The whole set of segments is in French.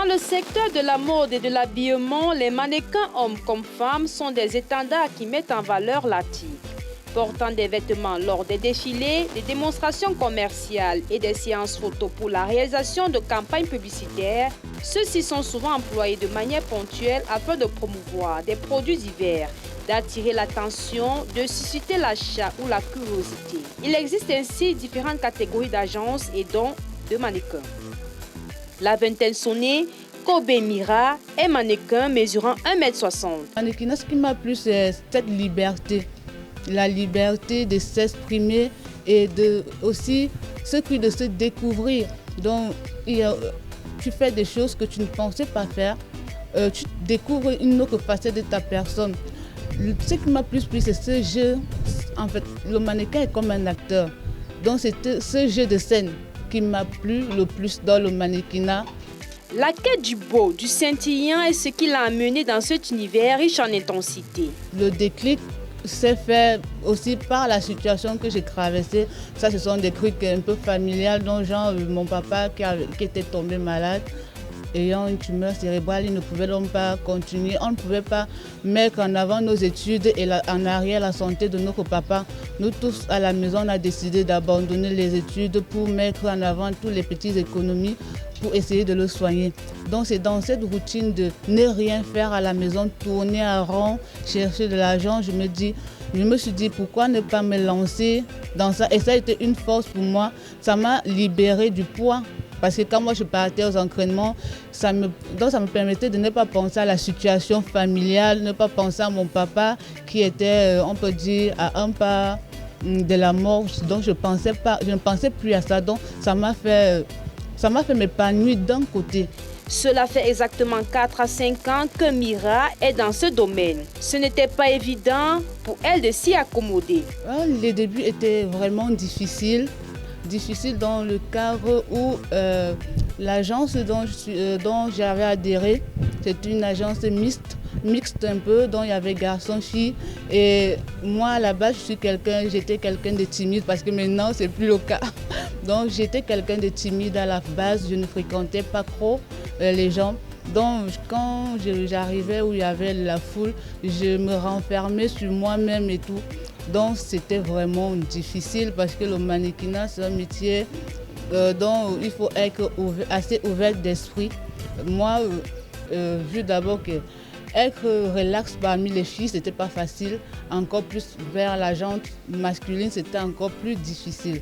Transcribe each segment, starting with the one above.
le secteur de la mode et de l'habillement, les mannequins hommes comme femmes sont des étendards qui mettent en valeur l'article. Portant des vêtements lors des défilés, des démonstrations commerciales et des séances photos pour la réalisation de campagnes publicitaires, ceux-ci sont souvent employés de manière ponctuelle afin de promouvoir des produits divers, d'attirer l'attention, de susciter l'achat ou la curiosité. Il existe ainsi différentes catégories d'agences et donc de mannequins. La vingtaine sonnée, Kobe Mira est mannequin mesurant 1,60 m. Mannequinat, ce qui m'a plu, c'est cette liberté. La liberté de s'exprimer et aussi ce cri de se découvrir. Donc, tu fais des choses que tu ne pensais pas faire. Tu découvres une autre facette de ta personne. Ce qui m'a plus plu, c'est ce jeu. En fait, le mannequin est comme un acteur. Donc, c'est ce jeu de scène qui m'a plu le plus dans le mannequinat. La quête du beau, du scintillant est ce qui l'a amené dans cet univers riche en intensité. Le déclic s'est fait aussi par la situation que j'ai traversée. Ça, ce sont des trucs un peu familiales, dont genre mon papa qui était tombé malade, ayant une tumeur cérébrale, il ne pouvait donc pas continuer. On ne pouvait pas mettre en avant nos études et en arrière la santé de notre papa. Nous tous à la maison, on a décidé d'abandonner les études pour mettre en avant toutes les petites économies pour essayer de le soigner. Donc c'est dans cette routine de ne rien faire à la maison, tourner en rond, chercher de l'argent, je me suis dit pourquoi ne pas me lancer dans ça. Et ça a été une force pour moi, ça m'a libéré du poids. Parce que quand moi je partais aux entraînements, ça me permettait de ne pas penser à la situation familiale, ne pas penser à mon papa qui était, on peut dire, à un pas de la mort. Donc je ne pensais plus à ça. Donc ça m'a fait m'épanouir d'un côté. Cela fait exactement 4 à 5 ans que Mira est dans ce domaine. Ce n'était pas évident pour elle de s'y accommoder. Les débuts étaient vraiment difficiles dans le cadre où l'agence dont j'avais adhéré, c'est une agence mixte un peu, dont il y avait garçons-filles. Et moi, à la base, j'étais quelqu'un de timide parce que maintenant, c'est plus le cas. Donc, j'étais quelqu'un de timide à la base, je ne fréquentais pas trop les gens. Donc, quand j'arrivais où il y avait la foule, je me renfermais sur moi-même et tout. Donc, c'était vraiment difficile parce que le mannequinat, c'est un métier dont il faut être assez ouvert d'esprit. Moi, vu d'abord que être relax parmi les filles, c'était pas facile. Encore plus vers la gente masculine, c'était encore plus difficile.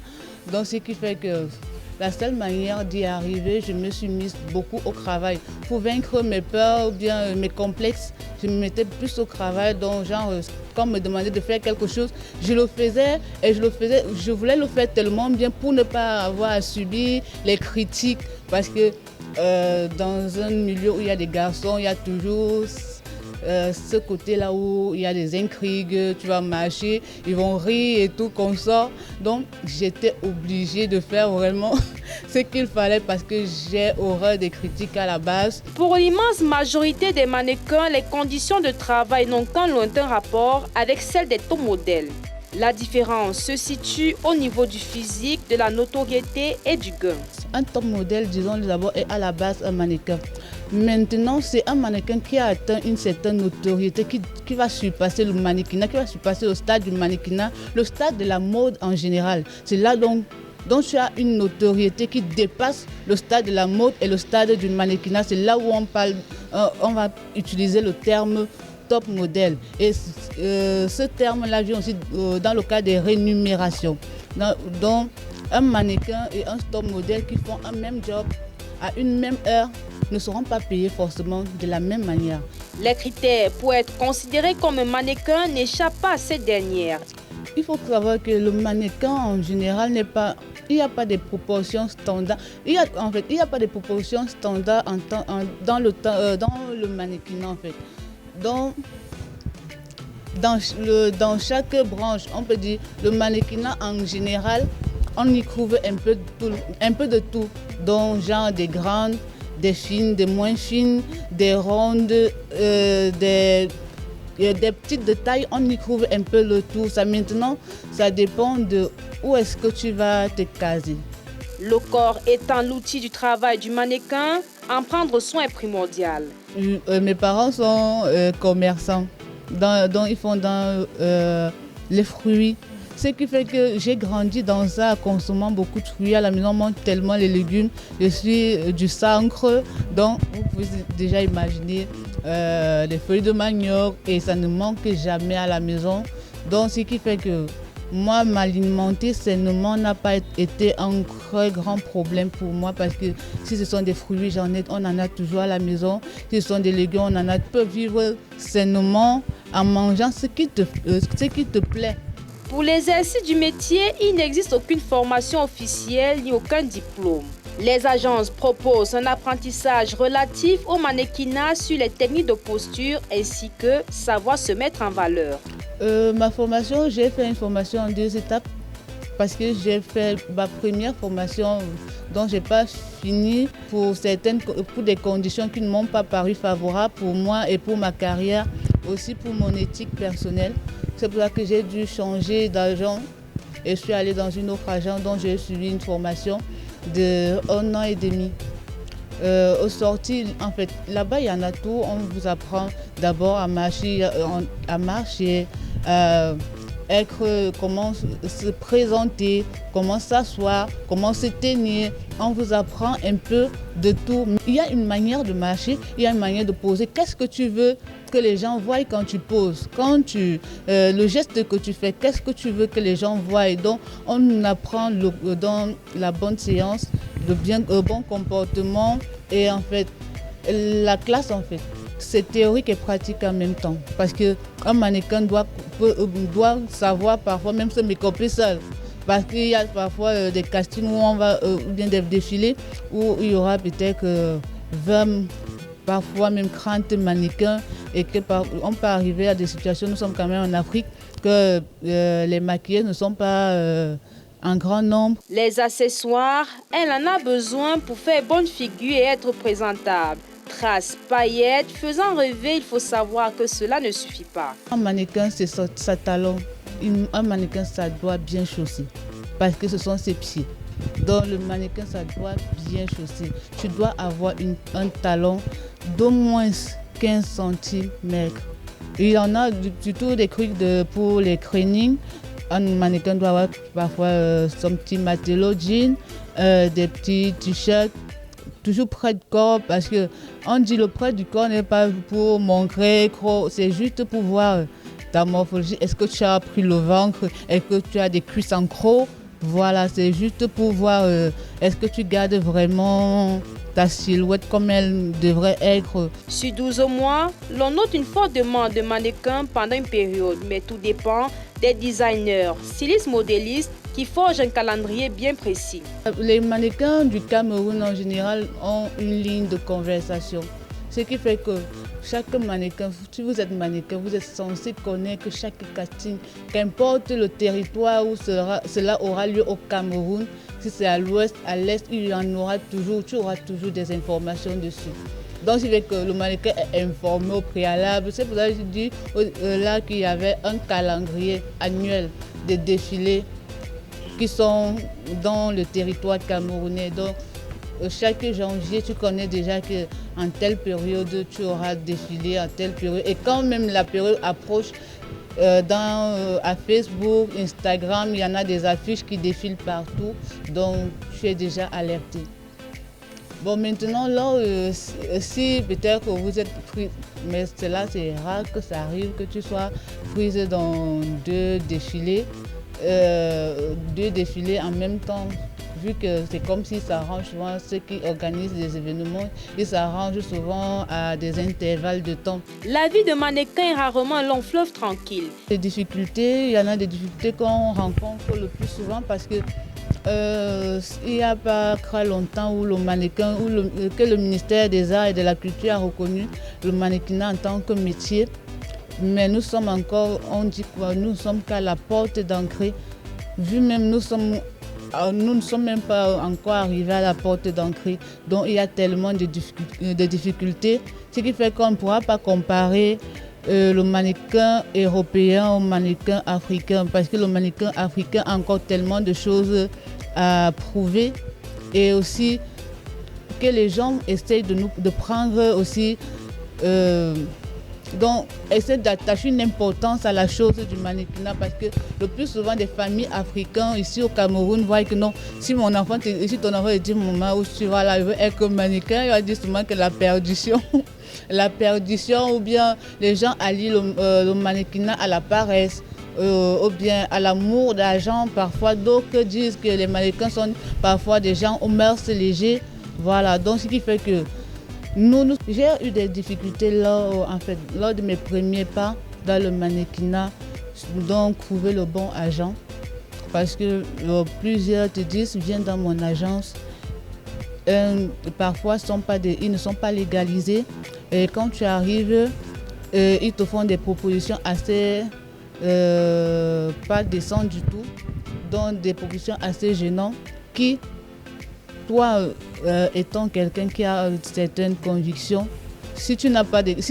Donc, ce qui fait que la seule manière d'y arriver, je me suis mise beaucoup au travail. Pour vaincre mes peurs ou bien mes complexes, je me mettais plus au travail. Donc, genre, quand on me demandait de faire quelque chose, je le faisais et je voulais le faire tellement bien pour ne pas avoir à subir les critiques. Parce que dans un milieu où il y a des garçons, il y a toujours ce côté-là où il y a des intrigues, tu vas marcher, ils vont rire et tout comme ça. Donc j'étais obligée de faire vraiment ce qu'il fallait parce que j'ai horreur des critiques à la base. Pour l'immense majorité des mannequins, les conditions de travail n'ont qu'un lointain rapport avec celles des top modèles. La différence se situe au niveau du physique, de la notoriété et du gain. Un top modèle, disons d'abord, est à la base un mannequin. Maintenant, c'est un mannequin qui a atteint une certaine notoriété, qui va surpasser le mannequinat, qui va surpasser le stade du mannequinat, le stade de la mode en général. C'est là donc tu as une notoriété qui dépasse le stade de la mode et le stade du mannequinat. C'est là où on va utiliser le terme top modèle. Et ce terme-là vient aussi dans le cas des rémunérations. Donc, un mannequin et un top modèle qui font un même job à une même heure ne seront pas payés forcément de la même manière. Les critères pour être considéré comme un mannequin n'échappent pas à cette dernière. Il faut savoir que le mannequin en général il n'y a pas de proportions standards. Il n'y a pas de proportions standards dans le mannequinat en fait. Donc, dans chaque branche, on peut dire le mannequinat en général, on y trouve un peu de tout. Donc, genre des grandes, des fines, des moins fines, des rondes, des petites de taille, on y trouve un peu le tout. Maintenant, ça dépend de où est-ce que tu vas te caser. Le corps étant l'outil du travail du mannequin, En prendre soin est primordial. Mes parents sont commerçants, donc ils font dans les fruits. Ce qui fait que j'ai grandi dans ça, consommant beaucoup de fruits. À la maison, on mange tellement les légumes. Je suis du Sancre, donc vous pouvez déjà imaginer les feuilles de manioc et ça ne manque jamais à la maison. Donc ce qui fait que moi, m'alimenter sainement n'a pas été un très grand problème pour moi parce que si ce sont des fruits, on en a toujours à la maison. Si ce sont des légumes, on en a. Tu peux vivre sainement en mangeant ce qui te plaît. Pour l'exercice du métier, il n'existe aucune formation officielle ni aucun diplôme. Les agences proposent un apprentissage relatif au mannequinat sur les techniques de posture ainsi que savoir se mettre en valeur. Ma formation, j'ai fait une formation en 2 étapes parce que j'ai fait ma première formation dont je n'ai pas fini pour des conditions qui ne m'ont pas paru favorables pour moi et pour ma carrière, aussi pour mon éthique personnelle. C'est pour ça que j'ai dû changer d'agent et je suis allée dans une autre agence dont j'ai suivi une formation de 1 an et demi. Au sorti, en fait, là-bas, il y en a tout. On vous apprend d'abord à marcher, comment se présenter, comment s'asseoir, comment se tenir. On vous apprend un peu de tout. Il y a une manière de marcher, il y a une manière de poser. Qu'est-ce que tu veux que les gens voient quand tu poses? Le geste que tu fais, qu'est-ce que tu veux que les gens voient? Donc, on apprend dans la bonne séance, le bon comportement et en fait, la classe en fait. C'est théorique et pratique en même temps parce qu'un mannequin doit savoir parfois même se make-upper seul. Parce qu'il y a parfois des castings où on va, ou bien des défilés où il y aura peut-être 20, parfois même 30 mannequins et on peut arriver à des situations, nous sommes quand même en Afrique, que les maquillés ne sont pas en grand nombre. Les accessoires, elle en a besoin pour faire bonne figure et être présentable. Traces, paillettes, faisant rêver, il faut savoir que cela ne suffit pas. Un mannequin, c'est sa talon. Un mannequin, ça doit bien chausser parce que ce sont ses pieds. Donc le mannequin, ça doit bien chausser. Tu dois avoir un talon d'au moins 15 cm. Il y en a surtout des trucs pour les trainings. Un mannequin doit avoir parfois son petit matelot jean, des petits t-shirts, toujours près du corps parce qu'on dit le près du corps n'est pas pour montrer gros, c'est juste pour voir ta morphologie. Est-ce que tu as pris le ventre? Est-ce que tu as des cuisses en croc? Voilà, c'est juste pour voir est-ce que tu gardes vraiment ta silhouette comme elle devrait être. Sur 12 mois, l'on note une forte demande de mannequins pendant une période, mais tout dépend des designers, stylistes, modélistes qui forgent un calendrier bien précis. Les mannequins du Cameroun en général ont une ligne de conversation. Ce qui fait que chaque mannequin, si vous êtes mannequin, vous êtes censé connaître chaque casting, qu'importe le territoire où cela aura lieu au Cameroun, si c'est à l'ouest, à l'est, il y en aura toujours, tu auras toujours des informations dessus. Donc, c'est que le mannequin est informé au préalable. C'est pour ça que je dis là qu'il y avait un calendrier annuel des défilés qui sont dans le territoire camerounais. Donc, chaque janvier, tu connais déjà qu'en telle période, tu auras défilé, en telle période. Et quand même la période approche, à Facebook, Instagram, il y en a des affiches qui défilent partout. Donc, tu es déjà alerté. Bon, maintenant, là, si peut-être que vous êtes pris, mais cela, c'est rare que ça arrive, que tu sois prise dans 2 défilés en même temps, vu que c'est comme si ça arrange souvent ceux qui organisent des événements, ils s'arrangent souvent à des intervalles de temps. La vie de mannequin est rarement un long fleuve tranquille. Les difficultés, il y en a des difficultés qu'on rencontre le plus souvent parce que il n'y a pas très longtemps où le mannequin, que le ministère des Arts et de la Culture a reconnu le mannequinat en tant que métier. Mais nous sommes encore, on dit quoi, nous ne sommes qu'à la porte d'entrée. Vu même nous ne sommes même pas encore arrivés à la porte d'entrée. Donc il y a tellement de difficultés, ce qui fait qu'on ne pourra pas comparer le mannequin européen au mannequin africain parce que le mannequin africain a encore tellement de choses à prouver et aussi que les gens essayent de prendre aussi, donc essaient d'attacher une importance à la chose du mannequinat, parce que le plus souvent des familles africaines ici au Cameroun voient que non, si ton enfant dit maman où tu vas là, il veut être mannequin, il va dire souvent que la perdition, la perdition, ou bien les gens allient le mannequinat à la paresse. Ou bien à l'amour d'argent. Parfois, d'autres disent que les mannequins sont parfois des gens aux mœurs légers. Voilà, donc ce qui fait que j'ai eu des difficultés lors de mes premiers pas dans le mannequinat, donc trouver le bon agent. Parce que plusieurs te disent, viens dans mon agence. Parfois, ils ne sont pas légalisés. Et quand tu arrives, ils te font des propositions assez pas décentes du tout, donc des propositions assez gênantes qui, toi étant quelqu'un qui a certaines convictions, si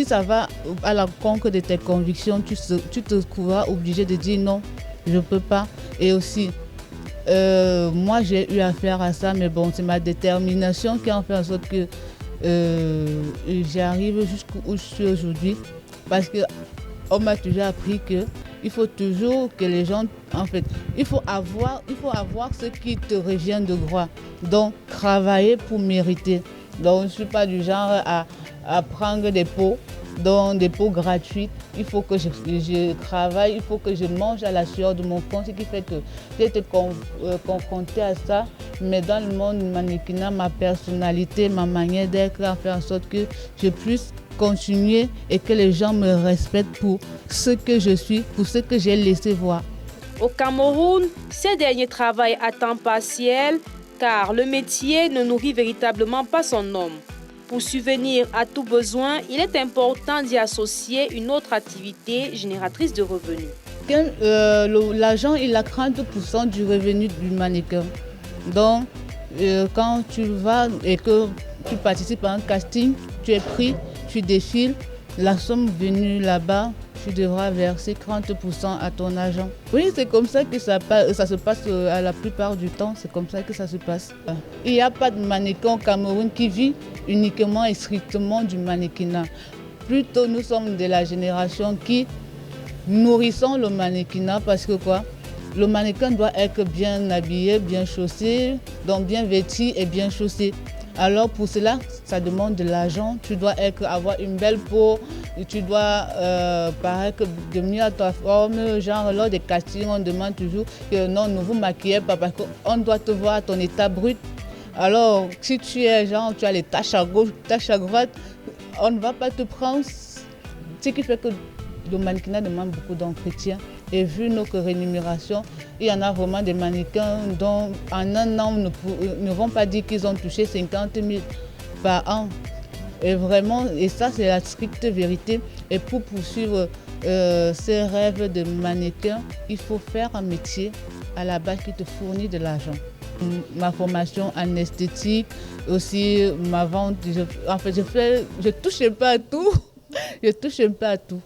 ça va à l'encontre de tes convictions, tu te trouveras obligé de dire non, je ne peux pas. Et aussi, moi j'ai eu affaire à ça, mais bon, c'est ma détermination qui a fait en sorte que j'arrive jusqu'où je suis aujourd'hui, parce qu'on m'a toujours appris que il faut toujours que les gens, il faut avoir ce qui te revient de droit. Donc, travailler pour mériter. Donc, je ne suis pas du genre à prendre des pots gratuits. Il faut que je travaille, il faut que je mange à la sueur de mon front, ce qui fait que j'ai été confrontée à ça. Mais dans le monde du mannequinat, ma personnalité, ma manière d'être a fait en sorte que je puisse continuer et que les gens me respectent pour ce que je suis, pour ce que j'ai laissé voir. Au Cameroun, ces derniers travaillent à temps partiel car le métier ne nourrit véritablement pas son homme. Pour subvenir à tout besoin, il est important d'y associer une autre activité génératrice de revenus. L'agent, il a 30% du revenu du mannequin. Donc, quand tu vas et que tu participes à un casting, tu es pris, tu défiles, la somme venue là-bas, tu devras verser 30% à ton agent. Oui, c'est comme ça que ça se passe à la plupart du temps, c'est comme ça que ça se passe. Il n'y a pas de mannequin au Cameroun qui vit uniquement et strictement du mannequinat. Plutôt, nous sommes de la génération qui nourrissons le mannequinat parce que quoi? Le mannequin doit être bien habillé, bien chaussé, donc bien vêtu et bien chaussé. Alors pour cela, ça demande de l'argent. Tu dois avoir une belle peau, tu dois paraître de mieux à ta forme. Genre lors des castings, on demande toujours que non, ne vous maquillez pas parce qu'on doit te voir à ton état brut. Alors si tu es genre, tu as les taches à gauche, taches à droite, on ne va pas te prendre. Ce qui fait que le mannequinat demande beaucoup d'entretien. Et vu nos rémunérations, il y en a vraiment des mannequins dont en un an ne vont pas dire qu'ils ont touché 50 000 par an. Et ça c'est la stricte vérité. Et pour poursuivre ces rêves de mannequin, il faut faire un métier à la base qui te fournit de l'argent. Ma formation en esthétique, aussi ma vente, je touche pas à tout. Je touche pas à tout.